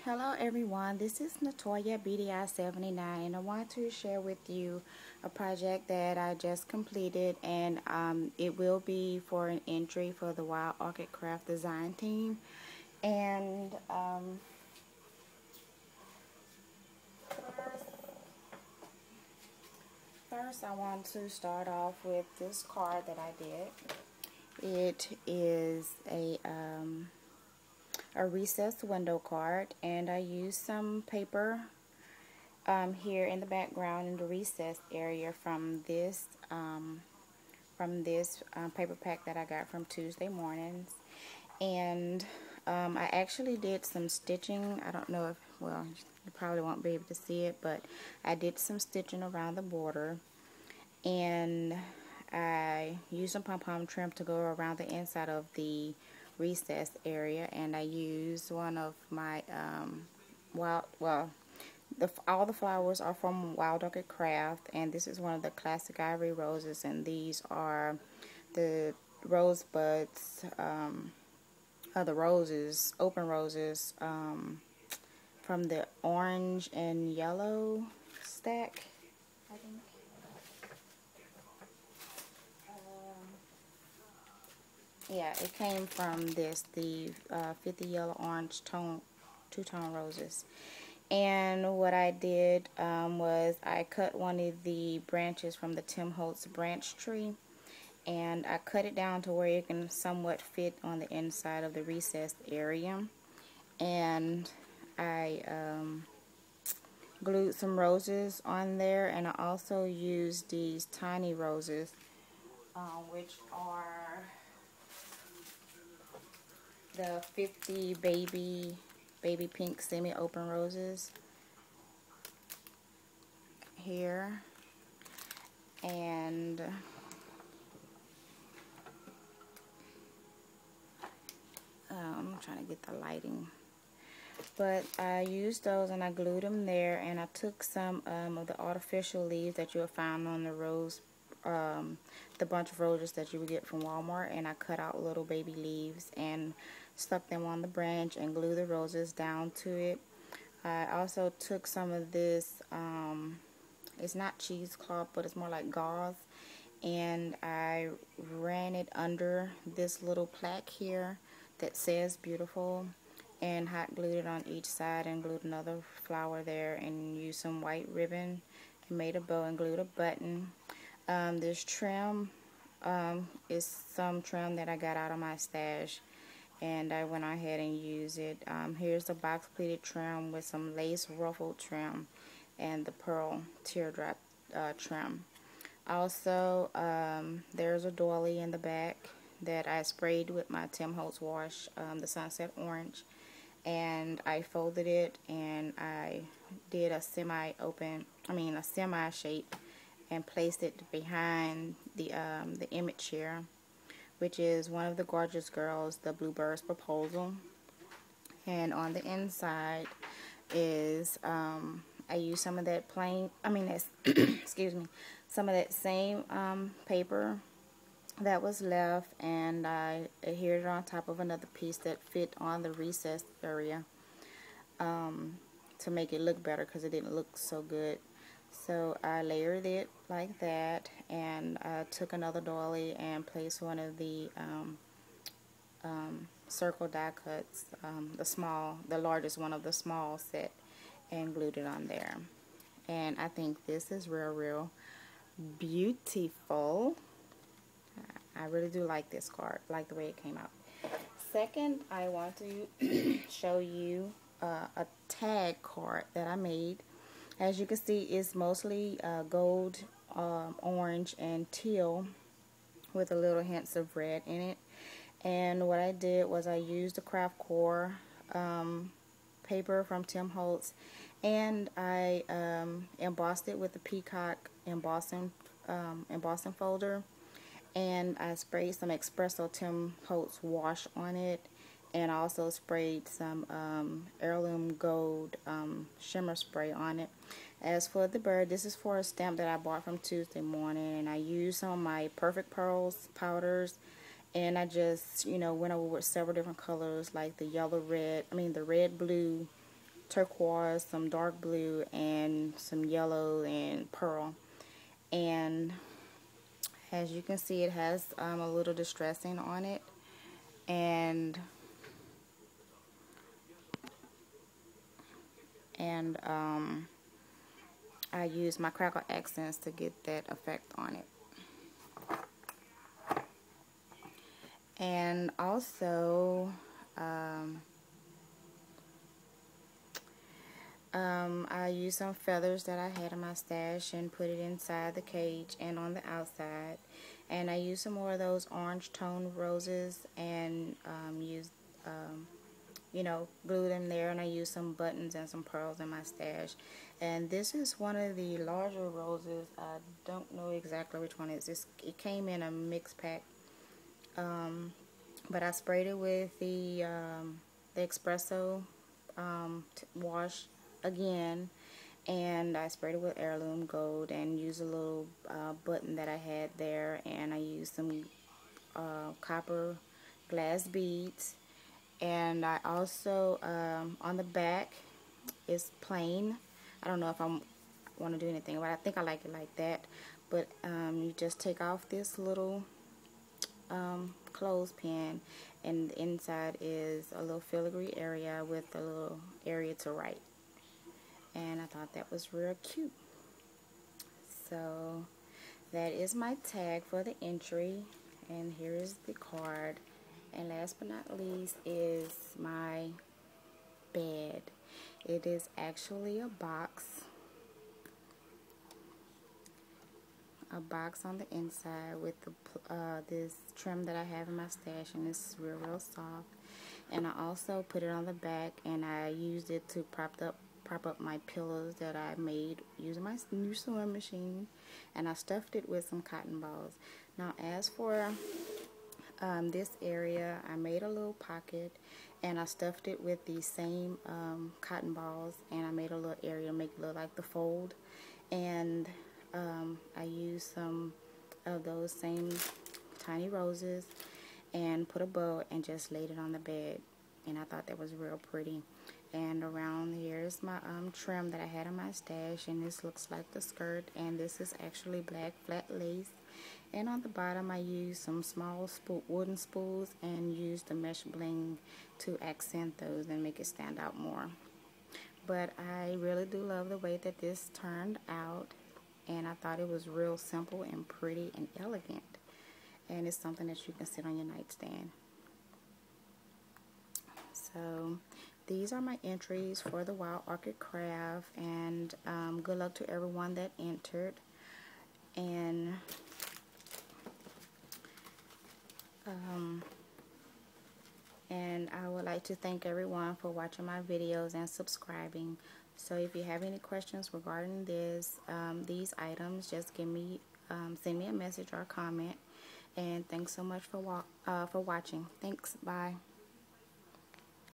Hello everyone, this is Natoya BDI79 and I want to share with you a project that I just completed, and it will be for an entry for the Wild Orchid Craft Design team. And first I want to start off with this card that I did. It is a recessed window card, and I used some paper here in the background in the recess area from this paper pack that I got from Tuesday Mornings. And I actually did some stitching. I don't know if, well, you probably won't be able to see it, but I did some stitching around the border, and I used some pom-pom trim to go around the inside of the recessed area, and I used one of my all the flowers are from Wild Orchid Craft, and this is one of the classic ivory roses, and these are the rose buds, the roses, open roses, from the orange and yellow stack, I think. Yeah, it came from the 50 yellow orange two-tone roses. And what I did was I cut one of the branches from the Tim Holtz branch tree, and I cut it down to where it can somewhat fit on the inside of the recessed area. And I glued some roses on there, and I also used these tiny roses, which are the 50 baby pink semi-open roses here. And I'm trying to get the lighting, but I used those and I glued them there, and I took some of the artificial leaves that you'll find on the rose, the bunch of roses that you would get from Walmart, and I cut out little baby leaves and stuck them on the branch and glued the roses down to it. I also took some of this, it's not cheesecloth, but it's more like gauze, and I ran it under this little plaque here that says beautiful, and hot glued it on each side, and glued another flower there, and used some white ribbon and made a bow and glued a button. This trim is some trim that I got out of my stash, and I went ahead and used it. Here's the box pleated trim with some lace ruffled trim and the pearl teardrop trim. Also, there's a doily in the back that I sprayed with my Tim Holtz wash, the Sunset Orange, and I folded it, and I did a semi shape and placed it behind the image here, which is one of the Gorgeous Girls, the Bluebird's Proposal. And on the inside is I used some of that excuse me, some of that same paper that was left, and I adhered it on top of another piece that fit on the recessed area to make it look better, because it didn't look so good. So I layered it like that, and I took another doily and placed one of the circle die cuts, the largest one of the small set, and glued it on there. And I think this is real beautiful. I really do like this card, like the way it came out. Second, I want to show you a tag card that I made. As you can see, it's mostly gold, orange, and teal with a little hints of red in it. And what I did was I used the Craft Core paper from Tim Holtz, and I embossed it with the Peacock embossing folder, and I sprayed some espresso Tim Holtz wash on it, and also sprayed some heirloom gold shimmer spray on it. As for the bird, this is for a stamp that I bought from Tuesday Morning, and I used some of my Perfect Pearls powders, and I just, went over with several different colors, like the red, blue, turquoise, some dark blue, and some yellow and pearl. And as you can see, it has a little distressing on it, and I use my crackle accents to get that effect on it. And also I used some feathers that I had in my stash and put it inside the cage and on the outside. And I used some more of those orange tone roses and you know, glue them there. And I used some buttons and some pearls in my stash. And this is one of the larger roses. I don't know exactly which one it is. It came in a mixed pack. But I sprayed it with the espresso wash again, and I sprayed it with heirloom gold and used a little button that I had there, and I used some copper glass beads. And I also on the back is plain. I don't know if I want to do anything, but I think I like it like that. But you just take off this little clothespin, and the inside is a little filigree area with a little area to write. And I thought that was real cute. So that is my tag for the entry, and here is the card. And last but not least is my bed. It is actually a box on the inside with the this trim that I have in my stash, and it's real soft. And I also put it on the back, and I used it to prop up my pillows that I made using my new sewing machine, and I stuffed it with some cotton balls. Now as for this area, I made a little pocket, and I stuffed it with the same cotton balls, and I made a little area to make it look like the fold. And I used some of those same tiny roses and put a bow and just laid it on the bed, and I thought that was real pretty. And around here is my trim that I had in my stash, and this looks like the skirt, and this is actually black flat lace. And on the bottom I used some small wooden spools and used the mesh bling to accent those and make it stand out more. But I really do love the way that this turned out, and I thought it was real simple and pretty and elegant, and it's something that you can sit on your nightstand. So these are my entries for the Wild Orchid Craft, and good luck to everyone that entered. And I would like to thank everyone for watching my videos and subscribing. So if you have any questions regarding these items, just send me a message or a comment. And thanks so much for watching. Thanks. Bye.